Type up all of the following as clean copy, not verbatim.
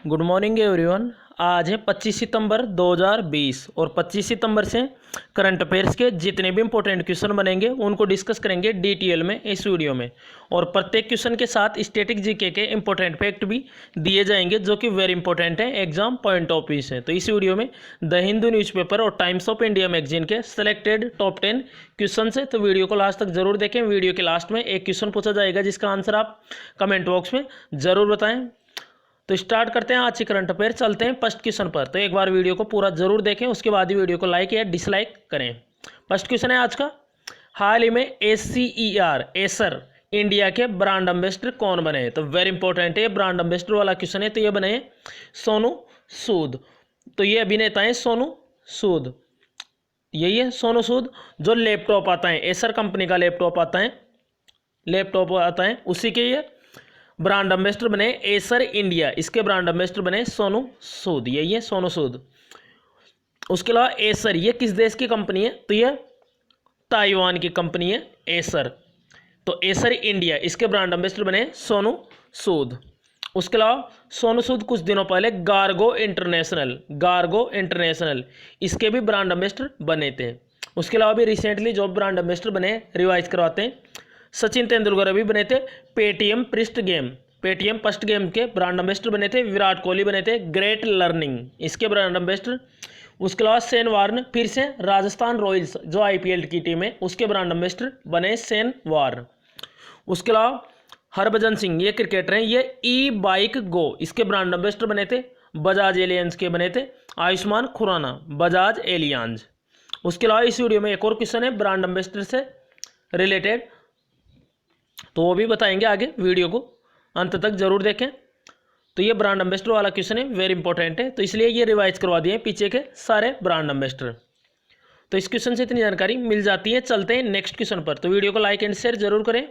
Good morning everyone. आज है 25 सितंबर 2020 और 25 सितंबर से करंट अफेयर्स के जितने भी इंपॉर्टेंट क्वेश्चन बनेंगे उनको डिस्कस करेंगे डिटेल में इस वीडियो में। और प्रत्येक क्वेश्चन के साथ स्टैटिक जीके के इंपॉर्टेंट फैक्ट भी दिए जाएंगे जो कि वेरी इंपॉर्टेंट है, एग्जाम पॉइंट ऑफ व्यू से। तो इस वीडियो में द हिंदू न्यूज़पेपर और टाइम्स ऑफ इंडिया मैगजीन के सिलेक्टेड टॉप 10 क्वेश्चन है, तो वीडियो को लास्ट तक जरूर देखें। वीडियो के लास्ट में एक क्वेश्चन पूछा जाएगा जिसका आंसर आप कमेंट बॉक्स में जरूर बताएं। तो स्टार्ट करते हैं आज की करंट अफेयर। चलते हैं फर्स्ट क्वेश्चन पर। तो एक बार वीडियो को पूरा जरूर देखें, उसके बाद ही वीडियो को लाइक या डिसलाइक करें। फर्स्ट क्वेश्चन है आज का, हाल ही में एसर इंडिया के ब्रांड एम्बेसडर कौन बने? तो वेरी इंपॉर्टेंट है, ब्रांड एम्बेसडर वाला क्वेश्चन है। तो ये बने सोनू सूद। तो ये अभिनेता है सोनू सूद, यही है सोनू सूद। जो लैपटॉप आता है, एसर कंपनी का लैपटॉप आता है, उसी के ये ब्रांड एम्बेसडर बने एसर इंडिया। इसके ब्रांड एम्बेसडर बने सोनू सूद, यही है सोनू सूद। उसके अलावा एसर ये किस देश की कंपनी है? तो ये ताइवान की कंपनी है एसर। तो एसर इंडिया, इसके ब्रांड एम्बेसडर बने सोनू सूद। उसके अलावा सोनू सूद कुछ दिनों पहले गार्गो इंटरनेशनल इसके भी ब्रांड एम्बेसडर बने थे। उसके अलावा भी रिसेंटली जो ब्रांड एम्बेसडर बने रिवाइज करवाते हैं, सचिन तेंदुलकर अभी बने थे पेटीएम फर्स्ट गेम के ब्रांड एम्बेसडर बने थे। विराट कोहली बने थे ग्रेट लर्निंग, इसके ब्रांड एम्बेसडर। उसके अलावा शेन वार्न फिर से राजस्थान रॉयल्स जो आईपीएल की टीम है उसके ब्रांड एम्बेसडर बने शेन वार्न। उसके अलावा हरभजन सिंह ये क्रिकेटर हैं, ये ई बाइक गो इसके ब्रांड एम्बेसडर बने थे बजाज एलियांज के बने थे आयुष्मान खुराना, बजाज एलियांज। उसके अलावा इस वीडियो में एक और क्वेश्चन है ब्रांड एम्बेसडर से रिलेटेड, तो वो भी बताएंगे आगे, वीडियो को अंत तक जरूर देखें। तो ये ब्रांड एम्बेसडर वाला क्वेश्चन है, वेरी इंपॉर्टेंट है, तो इसलिए ये रिवाइज करवा दिए पीछे के सारे ब्रांड एम्बेसडर। तो इस क्वेश्चन से इतनी जानकारी मिल जाती है। चलते हैं नेक्स्ट क्वेश्चन पर। तो वीडियो को लाइक एंड शेयर जरूर करें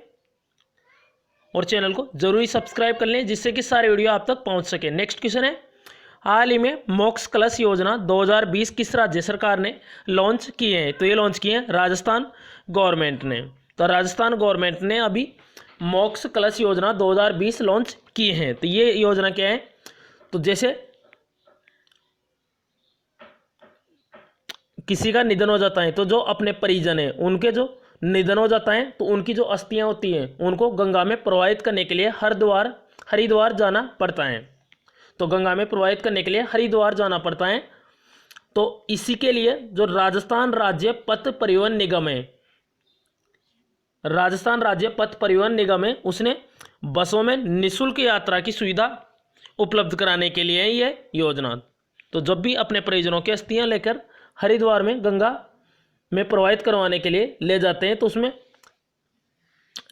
और चैनल को जरूर ही सब्सक्राइब कर लें जिससे कि सारे वीडियो आप तक पहुंच सके। नेक्स्ट क्वेश्चन है, हाल ही में मोक्ष कलश योजना 2020 किस राज्य सरकार ने लॉन्च किए हैं? तो ये लॉन्च किए हैं राजस्थान गवर्नमेंट ने। तो राजस्थान गवर्नमेंट ने अभी मोक्ष कलश योजना 2020 लॉन्च की है। तो ये योजना क्या है? तो जैसे किसी का निधन हो जाता है तो जो अपने परिजन है उनके जो निधन हो जाता है तो उनकी जो अस्थियां होती हैं उनको गंगा में प्रवाहित करने के लिए हरिद्वार जाना पड़ता है। तो गंगा में प्रवाहित करने के लिए हरिद्वार जाना पड़ता है। तो इसी के लिए जो राजस्थान राज्य पथ परिवहन निगम है उसने बसों में निःशुल्क यात्रा की सुविधा उपलब्ध कराने के लिए ये योजना। तो जब भी अपने परिजनों की अस्थियां लेकर हरिद्वार में गंगा में प्रवाहित करवाने के लिए ले जाते हैं तो उसमें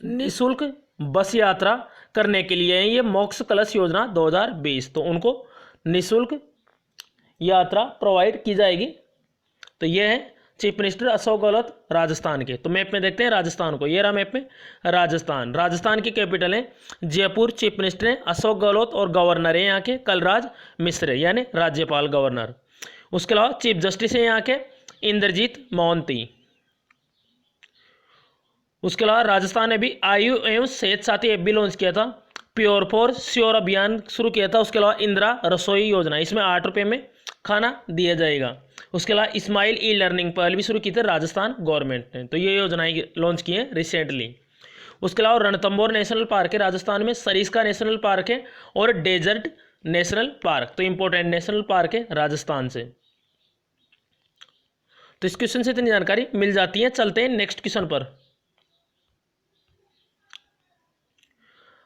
निःशुल्क बस यात्रा करने के लिए ये मोक्ष कलश योजना 2020। तो उनको निःशुल्क यात्रा प्रोवाइड की जाएगी। तो ये है चीफ मिनिस्टर अशोक गहलोत राजस्थान के। तो मैप में देखते हैं राजस्थान को, ये रहा मैप में राजस्थान की कैपिटल है जयपुर। चीफ मिनिस्टर है अशोक गहलोत और गवर्नर है यहाँ के कलराज मिश्र यानी राज्यपाल गवर्नर। उसके अलावा चीफ जस्टिस है यहाँ के इंद्रजीत मोहंती। उसके अलावा राजस्थान ने भी आयु एवं सेहत साथी ऐप भी लॉन्च किया था, प्योर फॉर श्योर अभियान शुरू किया था। उसके अलावा इंदिरा रसोई योजना, इसमें 8 रुपये में खाना दिया जाएगा। उसके अलावा स्माइल ई लर्निंग पहल भी शुरू की थी राजस्थान गवर्नमेंट ने। तो ये योजनाएं लॉन्च की हैं रिसेंटली। उसके अलावा रणथंभौर नेशनल पार्क है राजस्थान में, सरिस्का नेशनल पार्क है और डेजर्ट नेशनल पार्क। तो इंपॉर्टेंट नेशनल पार्क है राजस्थान से। तो इस क्वेश्चन से इतनी जानकारी मिल जाती है। चलते हैं नेक्स्ट क्वेश्चन पर।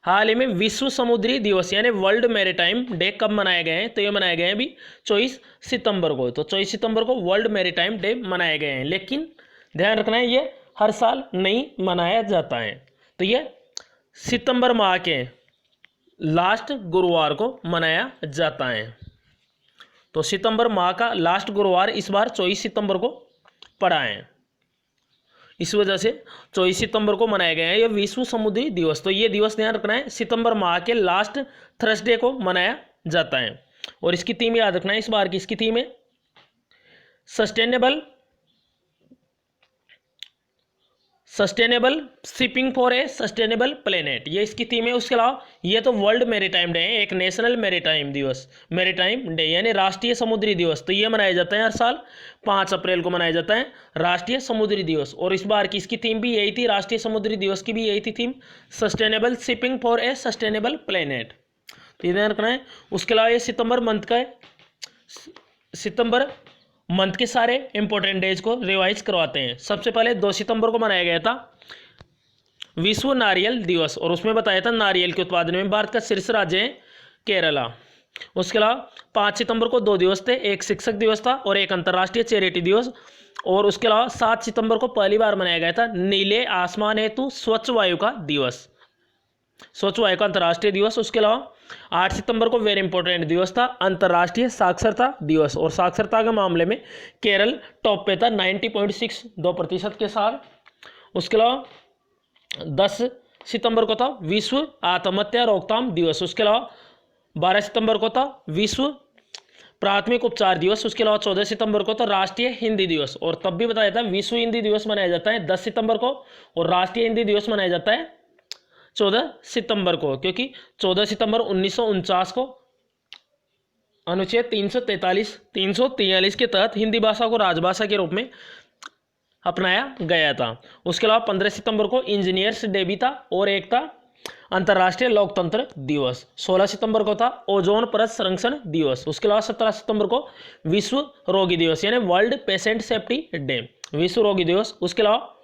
हाल ही में विश्व समुद्री दिवस यानी वर्ल्ड मैरीटाइम डे कब मनाए गए हैं? तो ये मनाए गए हैं अभी 24 सितंबर को। तो 24 सितंबर को वर्ल्ड मैरीटाइम डे मनाए गए हैं, लेकिन ध्यान रखना है ये हर साल नहीं मनाया जाता है। तो ये सितंबर माह के लास्ट गुरुवार को मनाया जाता है। तो सितंबर माह का लास्ट गुरुवार इस बार 24 सितंबर को पड़ा है, इस वजह से 24 सितंबर को मनाया गया है ये विश्व समुद्री दिवस। तो ये दिवस ध्यान रखना है सितंबर माह के लास्ट थर्सडे को मनाया जाता है। और इसकी थीम याद रखना है, इस बार की इसकी थीम है sustainable shipping for a sustainable planet, ये इसकी थीम है। उसके अलावा ये तो वर्ल्ड मैरीटाइम डे है, एक नेशनल मैरीटाइम दिवस, मैरीटाइम डे यानी राष्ट्रीय समुद्री दिवस। तो ये मनाया जाता है हर साल 5 अप्रैल को मनाया जाता है राष्ट्रीय समुद्री दिवस। और इस बार की इसकी थीम भी यही थी, राष्ट्रीय समुद्री दिवस की भी यही थी theme, sustainable shipping for a sustainable planet. तो ये ध्यान रखना है। उसके अलावा ये सितंबर मंथ का है, सितंबर मंथ के सारे इंपॉर्टेंट डेज को रिवाइज करवाते हैं। सबसे पहले 2 सितंबर को मनाया गया था विश्व नारियल दिवस, और उसमें बताया था नारियल के उत्पादन में भारत का शीर्ष राज्य है केरला। उसके अलावा 5 सितंबर को 2 दिवस थे, एक शिक्षक दिवस था और एक अंतर्राष्ट्रीय चैरिटी दिवस। और उसके अलावा 7 सितंबर को पहली बार मनाया गया था नीले आसमान हेतु स्वच्छ वायु का दिवस, स्वच्छ वायु का अंतर्राष्ट्रीय दिवस। उसके अलावा 8 सितंबर को वेरी इंपॉर्टेंट दिवस था अंतर्राष्ट्रीय साक्षरता दिवस, और साक्षरता के मामले में केरल टॉप पे था 90.62% के साथ। उसके अलावा 10 सितंबर को था विश्व आत्महत्या रोकथाम दिवस। उसके अलावा 12 सितंबर को था विश्व प्राथमिक उपचार दिवस। उसके अलावा 14 सितंबर को था राष्ट्रीय हिंदी दिवस, और तब भी बताया था विश्व हिंदी दिवस मनाया जाता है 10 सितंबर को, और राष्ट्रीय हिंदी दिवस मनाया जाता है 14 सितंबर को, क्योंकि 14 सितंबर 1949 को अनुच्छेद 343 के तहत हिंदी भाषा को राजभाषा के रूप में अपनाया गया था। उसके अलावा 15 सितंबर को इंजीनियर्स डे भी था, और एक था अंतर्राष्ट्रीय लोकतंत्र दिवस। 16 सितंबर को था ओजोन परत संरक्षण दिवस। उसके अलावा 17 सितंबर को विश्व रोगी दिवस यानी वर्ल्ड पेशेंट सेफ्टी डे, विश्व रोगी दिवस। उसके अलावा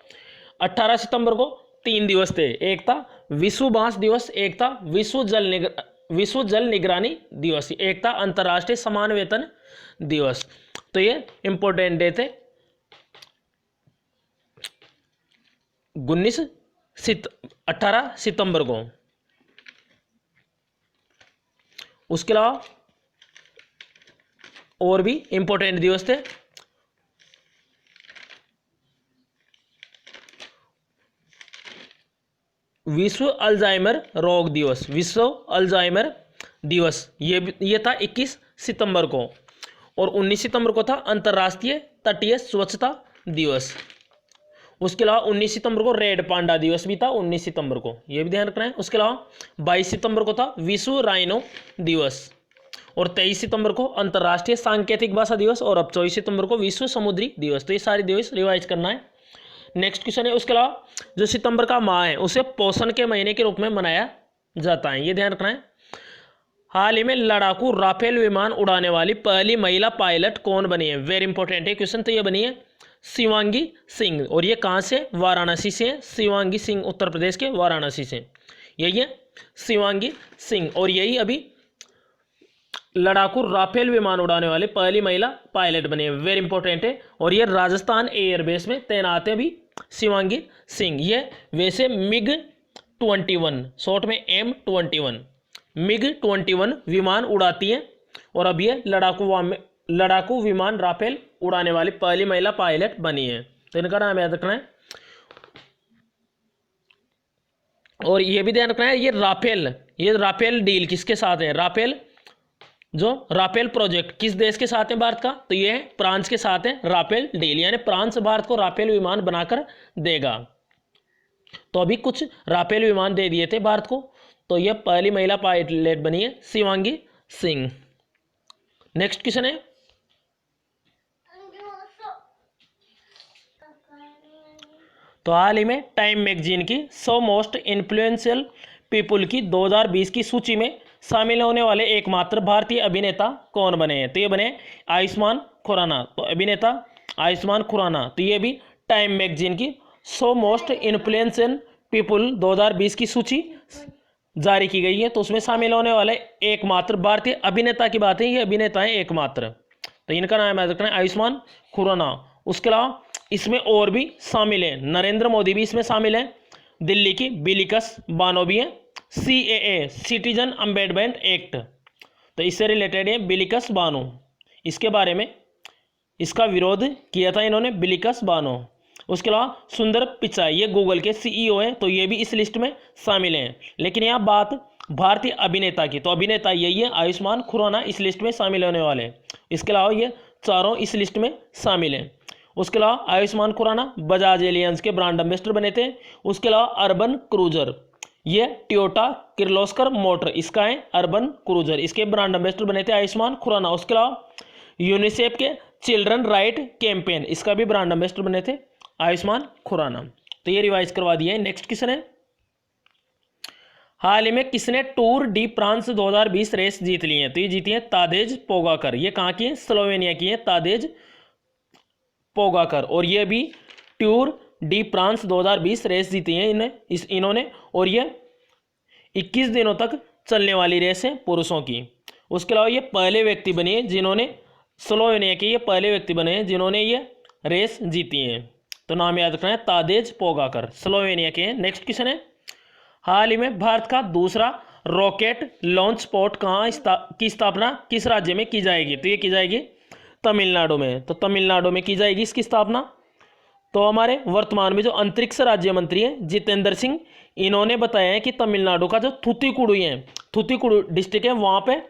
18 सितंबर को 3 दिवस थे, एक था विश्व बांस दिवस, एक था विश्व जल निगरानी दिवस, एक था अंतर्राष्ट्रीय समान वेतन दिवस। तो ये इंपॉर्टेंट डे थे 18 सितंबर को। उसके अलावा और भी इंपॉर्टेंट दिवस थे। विश्व अल्जाइमर रोग दिवस, विश्व अल्जाइमर दिवस ये था 21 सितंबर को, और 19 सितंबर को था अंतर्राष्ट्रीय तटीय स्वच्छता दिवस। उसके अलावा 19 सितंबर को रेड पांडा दिवस भी था 19 सितंबर को, ये भी ध्यान रखना है। उसके अलावा 22 सितंबर को था विश्व राइनो दिवस, और 23 सितंबर को अंतर्राष्ट्रीय सांकेतिक भाषा दिवस, और अब 24 सितंबर को विश्व समुद्री दिवस। तो ये सारे दिवस रिवाइज करना है। नेक्स्ट क्वेश्चन है, उसके अलावा जो सितंबर का माह है उसे पोषण के महीने के रूप में मनाया जाता है, ये ध्यान रखना है। हाल ही में लड़ाकू राफेल विमान उड़ाने वाली पहली महिला पायलट कौन बनी है? वेरी इंपॉर्टेंट है क्वेश्चन। तो ये बनी है शिवांगी सिंह, और ये कहाँ से? वाराणसी से है। शिवांगी सिंह उत्तर प्रदेश के वाराणसी से, यही है शिवांगी सिंह, और यही अभी लड़ाकू राफेल विमान उड़ाने वाले पहली महिला पायलट बनी है, वेरी इंपॉर्टेंट है। और ये राजस्थान एयरबेस में तैनात है अभी शिवांगी सिंह। ये वैसे मिग 21 शॉर्ट में M21 मिग 21 विमान उड़ाती है, और अब ये लड़ाकू विमान राफेल उड़ाने वाली पहली महिला पायलट बनी है। तो इनका नाम याद रखना है। और ये भी ध्यान रखना है ये राफेल डील किसके साथ है? राफेल प्रोजेक्ट किस देश के साथ है भारत का? तो ये फ्रांस के साथ है राफेल डील, यानी फ्रांस भारत को राफेल विमान बनाकर देगा। तो अभी कुछ राफेल विमान दे दिए थे भारत को, तो ये पहली महिला पायलट बनी है शिवांगी सिंह। नेक्स्ट क्वेश्चन है, तो हाल ही में टाइम मैगजीन की 100 मोस्ट इन्फ्लुएंशियल पीपुल की 2020 की सूची में शामिल होने वाले एकमात्र भारतीय अभिनेता कौन बने हैं? तो ये बने आयुष्मान खुराना। तो अभिनेता आयुष्मान खुराना, तो ये भी टाइम मैगजीन की 100 मोस्ट इन्फ्लुएंशियल पीपुल 2020 की सूची जारी की गई है, तो उसमें शामिल होने वाले एकमात्र भारतीय अभिनेता की बात है, ये अभिनेता है एकमात्र। तो इनका नाम याद रखना है आयुष्मान खुराना। उसके अलावा इसमें और भी शामिल है, नरेंद्र मोदी भी इसमें शामिल है, दिल्ली की बिलिकस बानो भी है, CAA सिटीजन अमेंडमेंट एक्ट, तो इससे रिलेटेड है बिलिकस बानो। इसके बारे में इसका विरोध किया था इन्होंने, बिलिकस बानो। उसके अलावा सुंदर पिचाई, ये गूगल के CEO हैं, तो ये भी इस लिस्ट में शामिल हैं। लेकिन यहाँ बात भारतीय अभिनेता की, तो अभिनेता यही है आयुष्मान खुराना इस लिस्ट में शामिल होने वाले हैं। इसके अलावा ये चारों इस लिस्ट में शामिल हैं। उसके अलावा आयुष्मान खुराना बजाज एलियंस के ब्रांड एम्बेसडर बने थे। उसके अलावा अर्बन क्रूजर, ये टोयोटा किर्लोस्कर मोटर, इसका है अर्बन क्रूजर, इसके ब्रांड एम्बेसडर बने थे आयुष्मान खुराना। उसके अलावा यूनिसेफ के चिल्ड्रन राइट कैंपेन, इसका भी ब्रांड एम्बेसडर बने थे आयुष्मान खुराना। तो ये रिवाइज करवा दिया है। नेक्स्ट क्वेश्चन है, हाल ही में किसने टूर डी फ्रांस 2020 रेस जीत ली है? तो ये जीती है तादेज पोगाकर। ये कहाँ की है? स्लोवेनिया की है तादेज पोगाकर। और ये भी टूर डी फ्रांस 2020 रेस जीती है इन्होंने। और ये 21 दिनों तक चलने वाली रेस है पुरुषों की। उसके अलावा ये पहले व्यक्ति बने जिन्होंने, स्लोवेनिया के ये पहले व्यक्ति बने हैं जिन्होंने ये रेस जीती है। तो नाम याद रखना है तादेज पोगाकर, स्लोवेनिया के हैं। नेक्स्ट क्वेश्चन है, हाल ही में भारत का दूसरा रॉकेट लॉन्च स्पॉट की स्थापना किस राज्य में की जाएगी? तो ये की जाएगी तमिलनाडु में। तो तमिलनाडु में की जाएगी इसकी स्थापना। तो हमारे वर्तमान में जो अंतरिक्ष राज्य मंत्री हैं जितेंद्र सिंह, इन्होंने बताया है कि तमिलनाडु का जो थूथुकुडी है, थूथुकुडी डिस्ट्रिक्ट है, वहाँ पे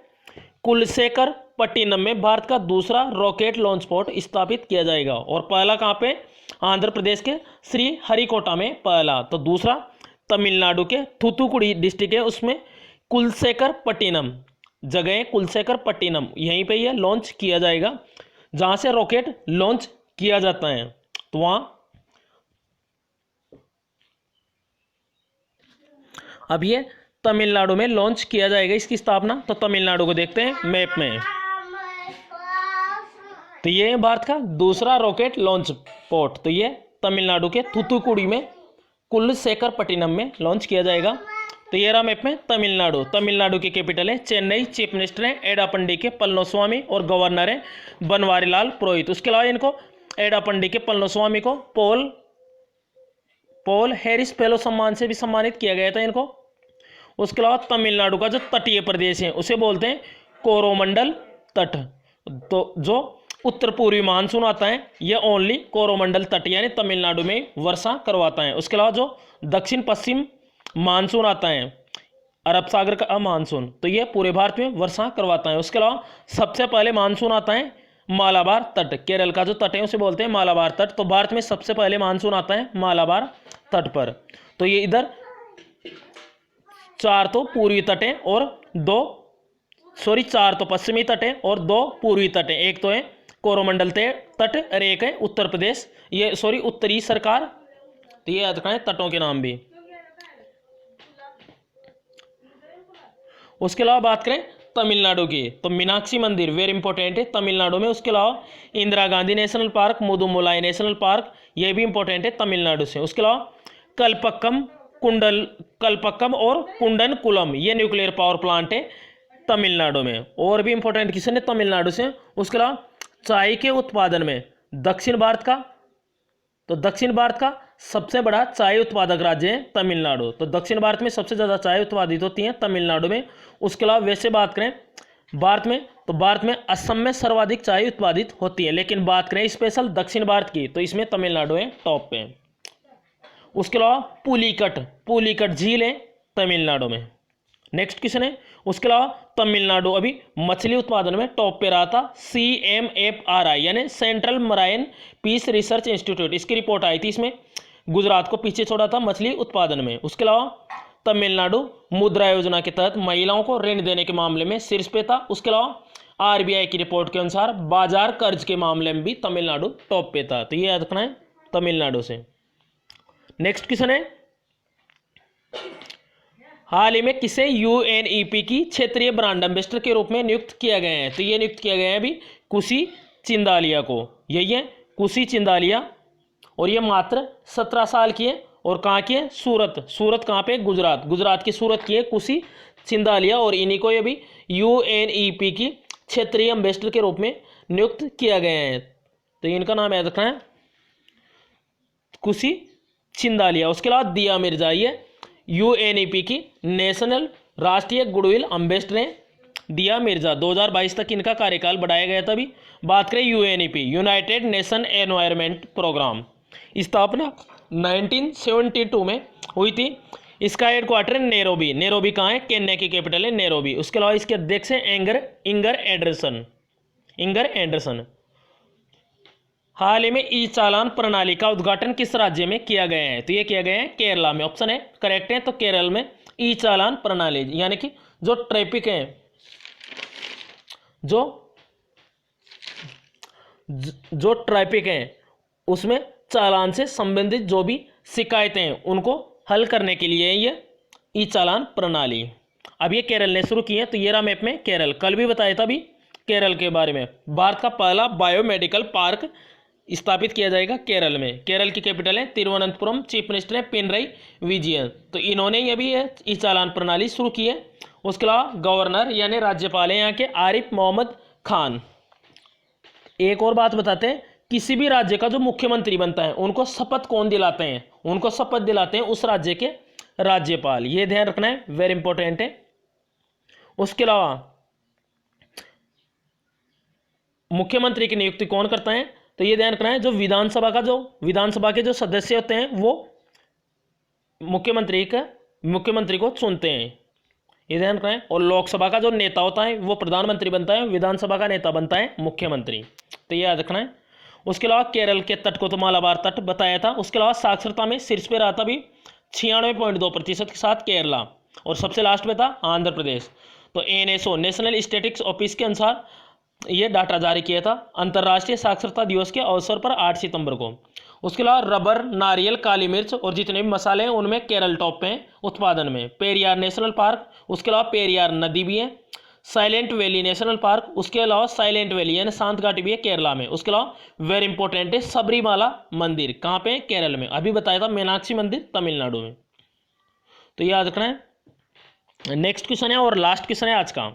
कुलशेखर पट्टिनम में भारत का दूसरा रॉकेट लॉन्च स्पॉट स्थापित किया जाएगा। और पहला कहाँ पे? आंध्र प्रदेश के श्री हरिकोटा में पहला। तो दूसरा तमिलनाडु के थूथुकुडी डिस्ट्रिक्ट है, उसमें कुलशेखर पट्टिनम जगह है, कुलशेखर पट्टिनम, यहीं पे ये लॉन्च किया जाएगा जहाँ से रॉकेट लॉन्च किया जाता है। तो वहाँ अब ये तमिलनाडु में लॉन्च किया जाएगा इसकी स्थापना। तो तमिलनाडु को देखते हैं मैप में। तो ये है भारत का दूसरा रॉकेट लॉन्च पोर्ट। तो ये तमिलनाडु के थूथुकुडी में कुलशेखर पट्टिनम में लॉन्च किया जाएगा। तो ये रहा मैप में तमिलनाडु। तमिलनाडु की कैपिटल है चेन्नई। चीफ मिनिस्टर है एडापंडी के पलनीस्वामी और गवर्नर है बनवारीलाल पुरोहित। उसके अलावा इनको एडापंडी के पलनीस्वामी को पॉल हैरिस फेलो सम्मान से भी सम्मानित किया गया था इनको। उसके अलावा तमिलनाडु का जो तटीय प्रदेश है उसे बोलते हैं कोरोमंडल तट। तो जो उत्तर पूर्वी मानसून आता है यह ओनली कोरोमंडल तट यानी तमिलनाडु में वर्षा करवाता है। उसके अलावा जो दक्षिण पश्चिम मानसून आता है, अरब सागर का मानसून, तो यह पूरे भारत में वर्षा करवाता है। उसके अलावा सबसे पहले मानसून आता है मालाबार तट, केरल का जो तट है उसे बोलते हैं मालाबार तट। तो भारत में सबसे पहले मानसून आता है मालाबार तट पर। तो ये इधर 4 तो पूर्वी तट है और 4 तो पश्चिमी तट है और 2 पूर्वी तट है। एक तो है कोरोमंडल तट और एक है उत्तर प्रदेश, उत्तरी सरकार। तो ये याद रखना है तटों के नाम भी। उसके अलावा बात करें तमिलनाडु की, तो मीनाक्षी मंदिर वेरी इंपॉर्टेंट है तमिलनाडु में। उसके अलावा Indira Gandhi national park, Mudumalai national park, ये भी इंपॉर्टेंट है तमिलनाडु से। उसके अलावा कल्पक्कम और कुंडनकुलम, ये न्यूक्लियर पावर प्लांट है तमिलनाडु में। और भी इंपॉर्टेंट किसने तमिलनाडु से। उसके अलावा चाय के उत्पादन में दक्षिण भारत का सबसे बड़ा चाय उत्पादक राज्य है तमिलनाडु। तो दक्षिण भारत में सबसे ज़्यादा चाय उत्पादित होती है तमिलनाडु में। उसके अलावा वैसे बात करें भारत में, तो भारत में असम में सर्वाधिक चाय उत्पादित होती है, लेकिन बात करें स्पेशल दक्षिण भारत की तो इसमें तमिलनाडु है टॉप पे। उसके अलावा पुलिकट झील है तमिलनाडु में। नेक्स्ट क्वेश्चन है, उसके अलावा तमिलनाडु अभी मछली उत्पादन में टॉप पे रहा था। CMFRI यानी सेंट्रल मराइन पीस रिसर्च इंस्टीट्यूट, इसकी रिपोर्ट आई थी, इसमें गुजरात को पीछे छोड़ा था मछली उत्पादन में। उसके अलावा तमिलनाडु मुद्रा योजना के तहत महिलाओं को ऋण देने के मामले में शीर्ष पे था। उसके अलावा RBI की रिपोर्ट के अनुसार बाजार कर्ज के मामले में भी तमिलनाडु टॉप पे था। तो ये याद रखना है तमिलनाडु से। नेक्स्ट क्वेश्चन है, हाल ही में किसे UNEP की क्षेत्रीय ब्रांड एम्बेसडर के रूप में नियुक्त किया गया है? तो ये नियुक्त किया गया है अभी कुशी चिंदालिया को। यही है कुशी चिंदालिया, और ये मात्र 17 साल की है। और कहाँ की है? सूरत कहाँ पे? गुजरात की सूरत की है कुशी चिंदालिया। और इन्हीं को ये भी UNEP की क्षेत्रीय एम्बेसडर के रूप में नियुक्त किया गया है। तो इनका नाम याद रखना है कुशी चिंदालिया। उसके अलावा दिया मिर्जा, ये UNEP की नेशनल राष्ट्रीय गुडविल एम्बेसडर हैं दिया मिर्जा। 2022 तक इनका कार्यकाल बढ़ाया गया था। अभी बात करें UNEP, United Nation environment programme, स्थापना 1972 में हुई थी। इसका हेडक्वार्टर नैरोबी कहाँ है? केन्या की कैपिटल है नैरोबी। उसके अलावा इसके अध्यक्ष हैं इंगर एंडरसन। हाल ही में ई चालान प्रणाली का उद्घाटन किस राज्य में किया गया है? तो ये किया गया है केरला में। ऑप्शन है करेक्ट है। तो केरल में ई चालान प्रणाली यानी कि जो ट्रैफिक है, जो ट्रैफिक है उसमें चालान से संबंधित जो भी शिकायतें हैं उनको हल करने के लिए ये ई चालान प्रणाली अब ये केरल ने शुरू की है। तो ये रहा मैप में केरल। कल भी बताया था अभी केरल के बारे में। भारत का पहला बायोमेडिकल पार्क स्थापित किया जाएगा केरल में। केरल की कैपिटल है तिरुवनंतपुरम। चीफ मिनिस्टर है पिनरई विजयन। तो इन्होंने ये भी ई चालान प्रणाली शुरू की है। उसके अलावा गवर्नर यानी राज्यपाल है यहाँ के आरिफ मोहम्मद खान। एक और बात बताते हैं, किसी भी राज्य का जो मुख्यमंत्री बनता है उनको शपथ कौन दिलाते हैं? उनको शपथ दिलाते हैं उस राज्य के राज्यपाल। ये ध्यान रखना है, वेरी इंपॉर्टेंट है। उसके अलावा मुख्यमंत्री की नियुक्ति कौन करता है? तो ये ध्यान रखना है, जो विधानसभा के जो सदस्य होते हैं वो मुख्यमंत्री को चुनते हैं। ये ध्यान रखना है। और लोकसभा का जो नेता होता है वो प्रधानमंत्री बनता है। विधानसभा का नेता बनता है मुख्यमंत्री। तो ये याद रखना है। उसके अलावा केरल के तट को तो मालाबार तट बताया था। उसके अलावा साक्षरता में शीर्ष पे रहा था भी 96.2% के साथ केरला। और सबसे लास्ट में था आंध्र प्रदेश। तो एनएसओ नेशनल स्टैटिस्टिक्स ऑफिस के अनुसार ये डाटा जारी किया था अंतर्राष्ट्रीय साक्षरता दिवस के अवसर पर 8 सितंबर को। उसके अलावा रबर, नारियल, काली मिर्च और जितने भी मसाले हैं उनमें केरल टॉप पे हैं उत्पादन में। पेरियार नेशनल पार्क, उसके अलावा पेरियार नदी भी है। साइलेंट वैली नेशनल पार्क, उसके अलावा साइलेंट वैली यानी शांत घाटी भी है केरला में। उसके अलावा वेरी इंपॉर्टेंट है सबरीमाला मंदिर। कहाँ पे? केरल में। अभी बताया था मीनाक्षी मंदिर तमिलनाडु में। तो याद रखना है। नेक्स्ट क्वेश्चन है और लास्ट क्वेश्चन है आज का।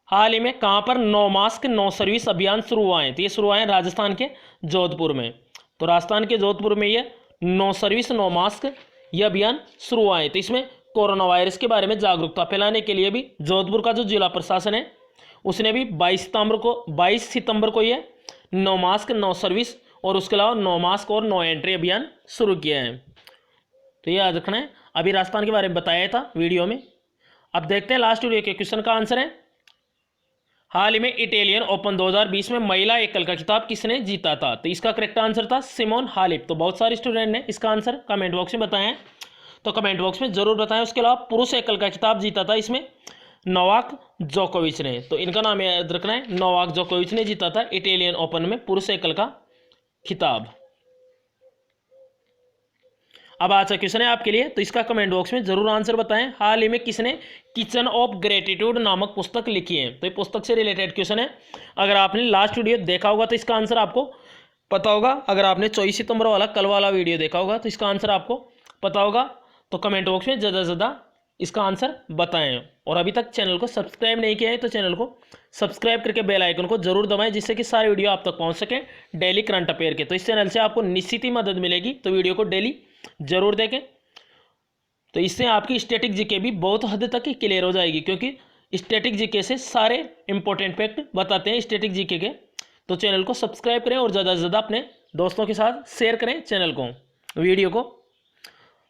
हाल ही में कहाँ पर नो मास्क नो सर्विस अभियान शुरू हुआ है? तो ये शुरू हुआ है राजस्थान के जोधपुर में। तो राजस्थान के जोधपुर में ये नो सर्विस नो मास्क ये अभियान शुरू हुआ है। तो इसमें कोरोना वायरस के बारे में जागरूकता फैलाने के लिए भी जोधपुर का जो जिला प्रशासन है उसने भी 22 सितंबर को ये नो मास्क नो सर्विस और उसके अलावा नो मास्क और नो एंट्री अभियान शुरू किया है। तो ये याद रखना है। अभी राजस्थान के बारे में बताया था वीडियो में। अब देखते हैं लास्ट वीडियो के क्वेश्चन का आंसर है। हाल ही में इटालियन ओपन 2020 में महिला एकल का खिताब किसने जीता था? तो इसका करेक्ट आंसर था सिमोन हालेप। तो बहुत सारे स्टूडेंट ने इसका आंसर कमेंट बॉक्स में बताएं, तो कमेंट बॉक्स में जरूर बताएं। उसके अलावा पुरुष एकल का खिताब जीता था इसमें नोवाक जोकोविच ने। तो इनका नाम याद रखना है, नोवाक जोकोविच ने जीता था इटालियन ओपन में पुरुष एकल का खिताब। अब आज का क्वेश्चन है आपके लिए, तो इसका कमेंट बॉक्स में जरूर आंसर बताएं। हाल ही में किसने किचन ऑफ ग्रेटिट्यूड नामक पुस्तक लिखी है? तो ये पुस्तक से रिलेटेड क्वेश्चन है। अगर आपने लास्ट वीडियो देखा होगा तो इसका आंसर आपको पता होगा। अगर आपने 24 सितंबर वाला कल वाला वीडियो देखा होगा तो इसका आंसर आपको पता होगा। तो कमेंट बॉक्स में ज़्यादा से ज़्यादा इसका आंसर बताएं। और अभी तक चैनल को सब्सक्राइब नहीं किया है तो चैनल को सब्सक्राइब करके बेल आइकन को जरूर दबाएं, जिससे कि सारे वीडियो आप तक पहुंच सके डेली करंट अफेयर के। तो इस चैनल से आपको निश्चित ही मदद मिलेगी। तो वीडियो को डेली जरूर देखें। तो इससे आपकी स्टैटिक जीके भी बहुत हद तक ही क्लियर हो जाएगी, क्योंकि स्टैटिक जीके से सारे इंपॉर्टेंट फैक्ट बताते हैं स्टैटिक जीके के। तो चैनल को सब्सक्राइब करें और ज़्यादा से ज़्यादा अपने दोस्तों के साथ शेयर करें चैनल को, वीडियो को।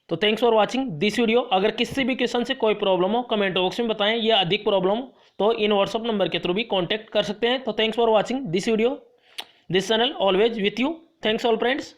तो thanks for watching this video. अगर किसी भी क्वेश्चन से कोई प्रॉब्लम हो कमेंट बॉक्स में बताएं, या अधिक प्रॉब्लम हो तो इन व्हाट्सअप नंबर के थ्रू भी कॉन्टैक्ट कर सकते हैं। तो thanks for watching this video, this channel always with you. Thanks all friends.